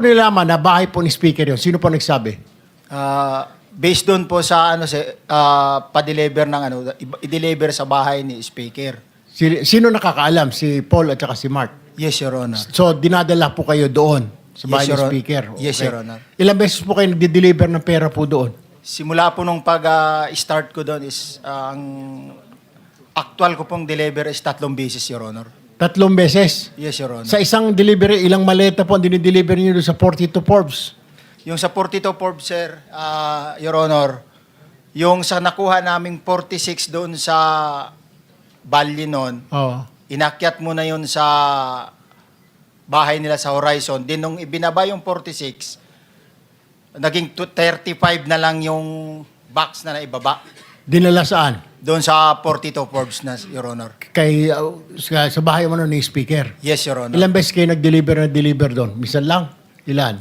Nilaman na bahay po ni speaker yun. Sino po nagsabi? Based doon po sa pa-deliver ng i-deliver sa bahay ni speaker. Sino nakakaalam? Si Paul at saka si Mark? Yes, Your Honor. So, dinadala po kayo doon sa bahay Yes, ni speaker? Yes, Your Honor. Ilang beses po kayo nagde-deliver ng pera po doon? Simula po nung pag-start ko doon is ang actual ko pong deliver is 3 beses, Your Honor. 3 beses? Yes, Your Honor. Sa isang delivery, ilang maleta po ang dinideliver niyo doon sa 42 Forbes? Yung sa 42 Forbes, sir, Your Honor, yung sa nakuha naming 46 doon sa Bali noon, Oo. inakyat mo na yun sa bahay nila sa Horizon. Din nung ibinaba yung 46, naging 35 na lang yung box na naibaba. Dinala saan? Doon sa 42 Forbes na, Your Honor. Kay, sa bahay mo ni speaker? Yes, Your Honor. Ilang beses kayo nag-deliver doon? Minsan lang? Ilan?